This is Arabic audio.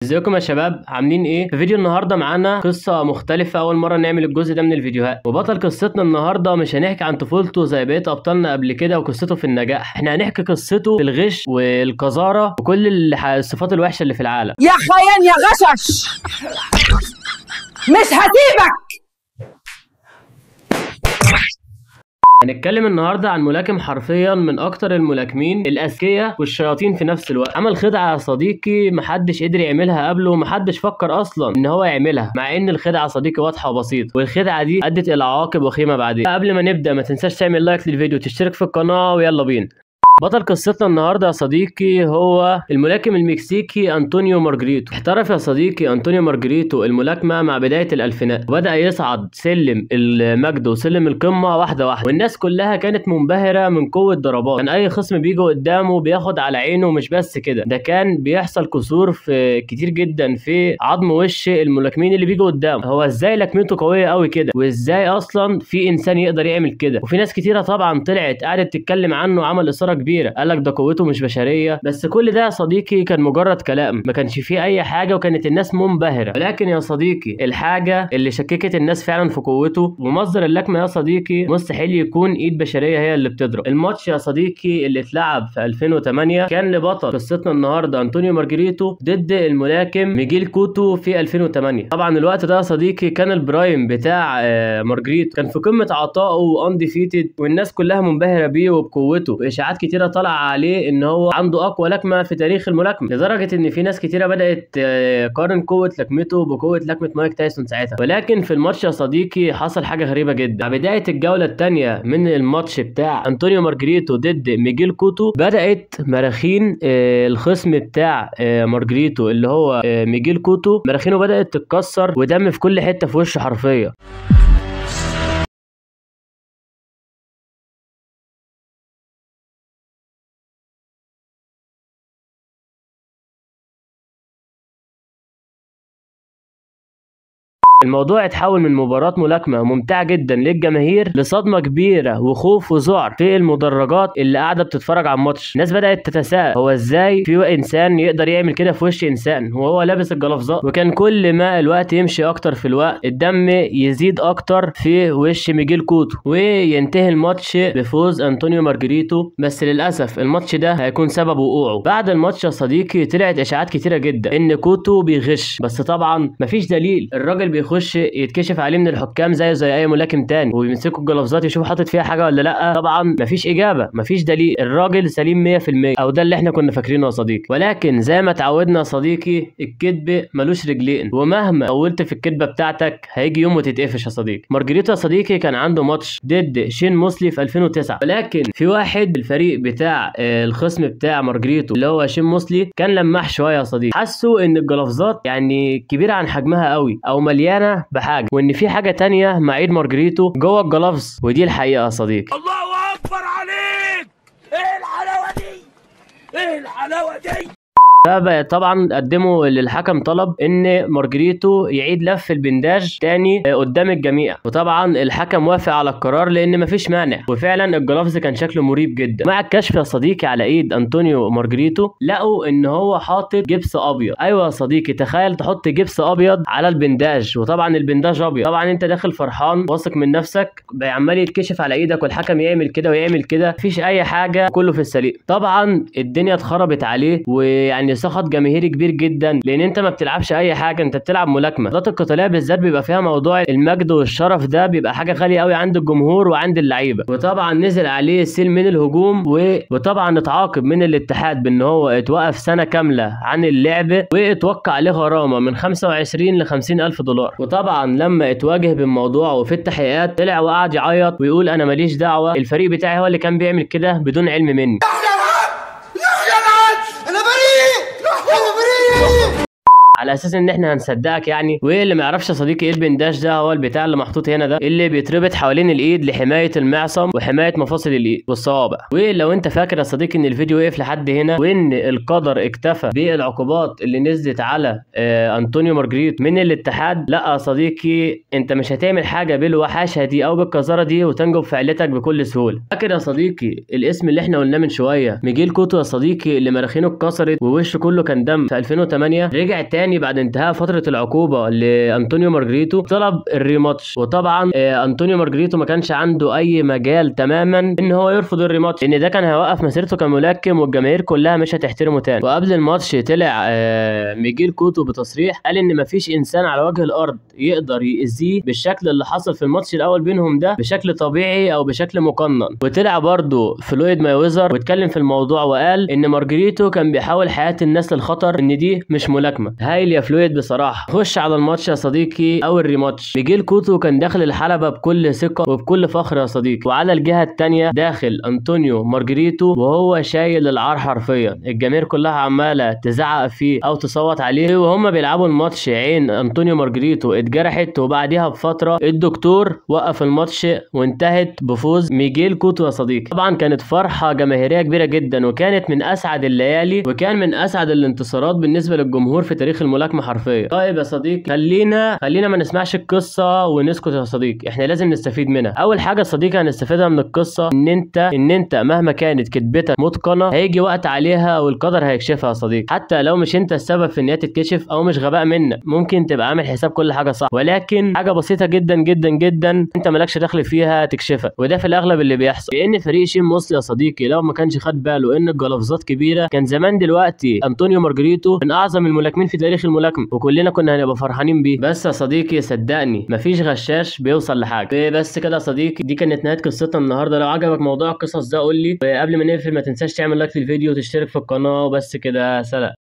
ازيكم يا شباب، عاملين ايه؟ في فيديو النهارده معانا قصه مختلفه، اول مره نعمل الجزء ده من الفيديوهات. وبطل قصتنا النهارده مش هنحكي عن طفولته زي بقيه ابطالنا قبل كده وقصته في النجاح، احنا هنحكي قصته في الغش والقذاره وكل الصفات الوحشه اللي في العالم. يا خيان يا غشش، مش هسيبك. هنتكلم النهارده عن ملاكم حرفيا من اكتر الملاكمين الاذكياء والشياطين في نفس الوقت. عمل خدعه يا صديقي محدش قدر يعملها قبله ومحدش فكر اصلا ان هو يعملها، مع ان الخدعه يا صديقي واضحه وبسيطه، والخدعه دي ادت الى عواقب وخيمه بعدين. قبل ما نبدا ما تنساش تعمل لايك للفيديو وتشترك في القناه، ويلا بينا. بطل قصتنا النهارده يا صديقي هو الملاكم المكسيكي أنطونيو مارجريتو. احترف يا صديقي أنطونيو مارجريتو الملاكمة مع بداية الألفينات، وبدأ يصعد سلم المجد وسلم القمة واحدة واحدة، والناس كلها كانت منبهرة من قوة ضربات. كان أي خصم بيجي قدامه بياخد على عينه، ومش بس كده، ده كان بيحصل كسور في كتير جدا في عظم وش الملاكمين اللي بيجوا قدامه. هو ازاي لكمته قوية قوي كده، وازاي أصلا في إنسان يقدر يعمل كده؟ وفي ناس كتيرة طبعا طلعت قعدت تتكلم عنه، عمل إثارة كبيرة، قال لك ده قوته مش بشريه. بس كل ده يا صديقي كان مجرد كلام، ما كانش فيه اي حاجه، وكانت الناس منبهره. ولكن يا صديقي الحاجه اللي شككت الناس فعلا في قوته ومصدر اللكمه يا صديقي مستحيل يكون ايد بشريه هي اللي بتضرب. الماتش يا صديقي اللي اتلعب في 2008 كان لبطل قصتنا النهارده أنطونيو مارجريتو ضد الملاكم ميجيل كوتو في 2008. طبعا الوقت ده يا صديقي كان البرايم بتاع مارجريتو، كان في قمه عطائه وانديفيتد، والناس كلها منبهره بيه وبقوته، واشاعات كتيره طلع عليه ان هو عنده اقوى لكمه في تاريخ الملاكمه، لدرجه ان في ناس كتيره بدات تقارن قوه لكمته بقوه لكمه مايك تايسون ساعتها. ولكن في الماتش يا صديقي حصل حاجه غريبه جدا. مع بدايه الجوله الثانيه من الماتش بتاع أنطونيو مارجريتو ضد ميجيل كوتو، بدات مراخين الخصم بتاع مارجريتو اللي هو ميجيل كوتو، مراخينه بدات تتكسر ودم في كل حته في وشه حرفيا. الموضوع اتحول من مباراة ملاكمة ممتعة جدا للجماهير لصدمة كبيرة وخوف وذعر في المدرجات اللي قاعدة بتتفرج على الماتش. الناس بدأت تتساءل هو ازاي في انسان يقدر يعمل كده في وش انسان وهو لابس الجلافزات. وكان كل ما الوقت يمشي اكتر في الوقت الدم يزيد اكتر في وش ميجيل كوتو، وينتهي الماتش بفوز أنطونيو مارجريتو. بس للأسف الماتش ده هيكون سبب وقوعه. بعد الماتش يا صديقي طلعت اشاعات كتيرة جدا ان كوتو بيغش، بس طبعا مفيش دليل. الراجل بيخش يتكشف عليه من الحكام زي اي ملاكم تاني، ويمسكوا الجلافزات يشوفوا حاطط فيها حاجه ولا لا. طبعا مفيش اجابه، مفيش دليل، الراجل سليم 100%، او ده اللي احنا كنا فاكرينه يا صديقي. ولكن زي ما اتعودنا يا صديقي الكذب ملوش رجلين، ومهما طولت في الكذبه بتاعتك هيجي يوم وتتقفش يا صديقي. مارجريتو يا صديقي كان عنده ماتش ضد شين موسلي في 2009، ولكن في واحد الفريق بتاع الخصم بتاع مارجريتو اللي هو شين موسلي كان لماح شويه يا صديقي، حسوا ان الجلافزات يعني كبيره عن حجمها قوي او مليانه بحاجه، وان في حاجه تانية مع ايد مارجريتو جوه الجلافز، ودي الحقيقه يا صديقي. الله اكبر عليك، ايه الحلاوه دي، ايه الحلاوه دي. طبعا قدموا للحكم طلب ان مارجريتو يعيد لف البنداج تاني قدام الجميع، وطبعا الحكم وافق على القرار لان مفيش مانع. وفعلا الجلافز كان شكله مريب جدا. مع الكشف يا صديقي على ايد أنطونيو مارجريتو لقوا ان هو حاطط جبس ابيض. ايوه يا صديقي، تخيل تحط جبس ابيض على البنداج، وطبعا البنداج ابيض. طبعا انت داخل فرحان واثق من نفسك، عمال يتكشف على ايدك والحكم يعمل كده ويعمل كده، مفيش اي حاجه، كله في السليم. طبعا الدنيا اتخربت عليه، ويعني سخط جماهيري كبير جدا، لان انت ما بتلعبش اي حاجه، انت بتلعب ملاكمه. الرياضات القتاليه بالذات بيبقى فيها موضوع المجد والشرف، ده بيبقى حاجه غاليه قوي عند الجمهور وعند اللعيبه. وطبعا نزل عليه سيل من الهجوم، وطبعا اتعاقب من الاتحاد بان هو اتوقف سنه كامله عن اللعب، واتوقع عليه غرامه من 25 ل 50 الف دولار. وطبعا لما اتواجه بالموضوع وفي التحقيقات طلع وقعد يعيط ويقول انا ماليش دعوه، الفريق بتاعي هو اللي كان بيعمل كده بدون علم مني. على اساس ان احنا هنصدقك يعني. واللي ما يعرفش يا صديقي ايه البنداج ده، هو البتاع اللي محطوط هنا ده اللي بيتربط حوالين الايد لحمايه المعصم وحمايه مفاصل الايد والصوابع. ولو انت فاكر يا صديقي ان الفيديو وقف لحد هنا، وان القدر اكتفى بالعقوبات اللي نزلت على أنطونيو مارجريتو من الاتحاد، لا يا صديقي انت مش هتعمل حاجه بالوحاشه دي او بالقذاره دي وتنجو بفعلتك بكل سهوله. فاكر يا صديقي الاسم اللي احنا قلناه من شويه، ميجيل كوتو يا صديقي، اللي مراخينه اتكسرت ووشه كله كان دم في 2008، رجع تاني يعني بعد انتهاء فتره العقوبه لانطونيو مارجريتو طلب الريماتش، وطبعا انطونيو مارجريتو ما كانش عنده اي مجال تماما ان هو يرفض الريماتش، لان ده كان هيوقف مسيرته كملاكم والجماهير كلها مش هتحترمه تاني. وقبل الماتش طلع ميجيل كوتو بتصريح قال ان مفيش انسان على وجه الارض يقدر يأذيه بالشكل اللي حصل في الماتش الاول بينهم ده بشكل طبيعي او بشكل مقنن. وطلع برضه فلويد مايويزر واتكلم في الموضوع وقال ان مارجريتو كان بيحاول حياة الناس للخطر، ان دي مش ملاكمة. هايل يا فلويد بصراحة. خش على الماتش يا صديقي او الريماتش. ميجيل كوتو كان داخل الحلبة بكل ثقة وبكل فخر يا صديقي، وعلى الجهة التانية داخل انطونيو مارجريتو وهو شايل العار حرفيا، الجماهير كلها عمالة تزعق فيه او تصوت عليه. وهم بيلعبوا الماتش عين انطونيو مارجريتو اتجرحت، وبعدها بفترة الدكتور وقف الماتش وانتهت بفوز ميجيل كوتو يا صديقي. طبعا كانت فرحة جماهيرية كبيرة جدا، وكانت من اسعد الليالي، وكان من اسعد الانتصارات بالنسبة للجمهور في تاريخ الملاكمة حرفيا. طيب يا صديقي خلينا ما نسمعش القصة ونسكت يا صديقي، احنا لازم نستفيد منها. اول حاجة يا صديقي هنستفيدها من القصة ان انت مهما كانت كذبتك متقنة هيجي وقت عليها والقدر هيكشفها يا صديقي، حتى لو مش انت السبب في ان هي تتكشف او مش غباء منك، ممكن تبقى عامل حساب كل حاجة صح، ولكن حاجة بسيطة جدا جدا جدا انت مالكش دخل فيها تكشفها، وده في الاغلب اللي بيحصل. لان فريق شين موسلي يا صديقي لو ما كانش خد باله ان الجلافزات كبيرة كان زمان دلوقتي انطونيو مارجريتو من اعظم الملاكمين في تاريخ الملاكمة، وكلنا كنا هنبقى فرحانين بيه. بس يا صديقي صدقني مفيش غشاش بيوصل لحاجة. بس كده يا صديقي، دي كانت نهاية قصتنا النهارده. لو عجبك موضوع القصص ده قول لي، وقبل ما نقفل ما تنساش تعمل لايك للفيديو وتشترك في القناة، وبس كده، سلام.